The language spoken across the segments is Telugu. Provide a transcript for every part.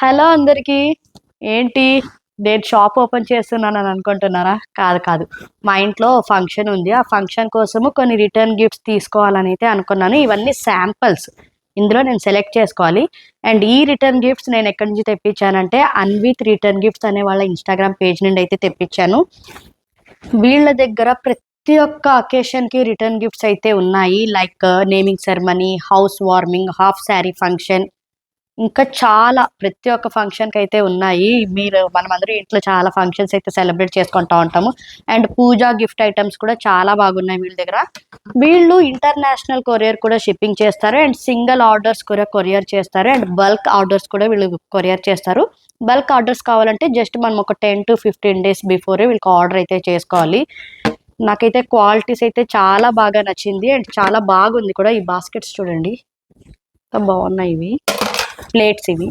హలో అందరికి. ఏంటి, నేను షాప్ ఓపెన్ చేస్తున్నానని అనుకుంటున్నారా? కాదు కాదు, మా ఇంట్లో ఫంక్షన్ ఉంది. ఆ ఫంక్షన్ కోసము కొన్ని రిటర్న్ గిఫ్ట్స్ తీసుకోవాలని అయితే అనుకున్నాను. ఇవన్నీ శాంపిల్స్, ఇందులో నేను సెలెక్ట్ చేసుకోవాలి. అండ్ ఈ రిటర్న్ గిఫ్ట్స్ నేను ఎక్కడి నుంచి తెప్పించానంటే అన్విత్ రిటర్న్ గిఫ్ట్స్ అనే వాళ్ళ ఇన్స్టాగ్రామ్ పేజ్ నుండి అయితే తెప్పించాను. వీళ్ళ దగ్గర ప్రతి ఒక్క అకేషన్కి రిటర్న్ గిఫ్ట్స్ అయితే ఉన్నాయి. Like naming ceremony, house warming, half sari function, ఇంకా చాలా ప్రతి ఒక్క ఫంక్షన్కి అయితే ఉన్నాయి. మనమందరం ఇంట్లో చాలా ఫంక్షన్స్ అయితే సెలబ్రేట్ చేసుకుంటా ఉంటాము. అండ్ పూజా గిఫ్ట్ ఐటమ్స్ కూడా చాలా బాగున్నాయి వీళ్ళ దగ్గర. వీళ్ళు ఇంటర్నేషనల్ కొరియర్ కూడా షిప్పింగ్ చేస్తారు. అండ్ సింగిల్ ఆర్డర్స్ కూడా కొరియర్ చేస్తారు. అండ్ బల్క్ ఆర్డర్స్ కూడా వీళ్ళు కొరియర్ చేస్తారు. బల్క్ ఆర్డర్స్ కావాలంటే జస్ట్ మనం ఒక 10 to 15 days బిఫోరే వీళ్ళకి ఆర్డర్ అయితే చేసుకోవాలి. నాకైతే క్వాలిటీస్ అయితే చాలా బాగా నచ్చింది. అండ్ చాలా బాగుంది కూడా. ఈ బాస్కెట్స్ చూడండి, ఎంత బాగున్నాయి ఇవి, ప్లేట్స్ ఇవి.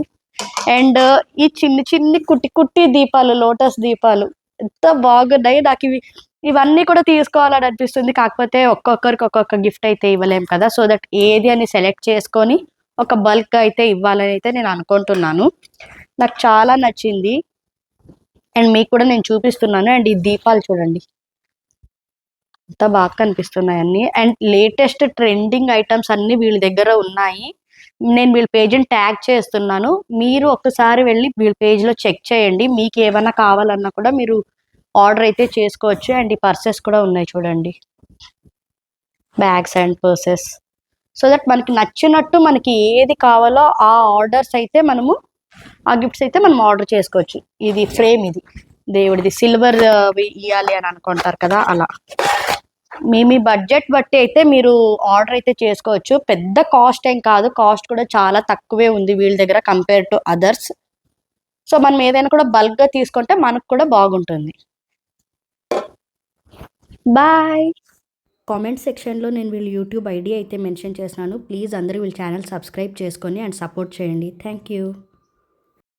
అండ్ ఈ చిన్ని చిన్ని కుట్టి కుట్టి దీపాలు, లోటస్ దీపాలు ఎంత బాగున్నాయి. నాకు ఇవన్నీ కూడా తీసుకోవాలని అనిపిస్తుంది. కాకపోతే ఒక్కొక్కరికి ఒక్కొక్క గిఫ్ట్ అయితే ఇవ్వలేం కదా. సో దట్ ఏది అని సెలెక్ట్ చేసుకొని ఒక బల్క్ అయితే ఇవ్వాలని అయితే నేను అనుకుంటున్నాను. నాకు చాలా నచ్చింది. అండ్ మీకు కూడా నేను చూపిస్తున్నాను. అండ్ ఈ దీపాలు చూడండి, ఎంత బాగా కనిపిస్తున్నాయి అన్ని. అండ్ లేటెస్ట్ ట్రెండింగ్ ఐటమ్స్ అన్ని వీళ్ళ దగ్గర ఉన్నాయి. నేను వీళ్ళ పేజ్ని ట్యాగ్ చేస్తున్నాను. మీరు ఒక్కసారి వెళ్ళి వీళ్ళ పేజ్లో చెక్ చేయండి. మీకు ఏమైనా కావాలన్నా కూడా మీరు ఆర్డర్ అయితే చేసుకోవచ్చు. అండ్ ఈ పర్సెస్ కూడా ఉన్నాయి చూడండి, bags and purses. So that మనకి నచ్చినట్టు మనకి ఏది కావాలో ఆ ఆర్డర్స్ అయితే మనము, ఆ గిఫ్ట్స్ అయితే మనం ఆర్డర్ చేసుకోవచ్చు. ఇది ఫ్రేమ్, ఇది దేవుడిది, సిల్వర్ ఇవ్వాలి అని అనుకుంటారు కదా, అలా మీ బడ్జెట్ బట్టి అయితే మీరు ఆర్డర్ అయితే చేసుకోవచ్చు. పెద్ద కాస్ట్ ఏం కాదు, కాస్ట్ కూడా చాలా తక్కువే ఉంది వీళ్ళ దగ్గర కంపేర్ టు అదర్స్. సో మనం ఏదైనా కూడా బల్క్గా తీసుకుంటే మనకు కూడా బాగుంటుంది. బాయ్. కామెంట్ సెక్షన్లో నేను వీళ్ళ యూట్యూబ్ ఐడి అయితే మెన్షన్ చేస్తున్నాను. ప్లీజ్ అందరూ వీళ్ళ ఛానల్ సబ్స్క్రైబ్ చేసుకొని అండ్ సపోర్ట్ చేయండి. Thank you.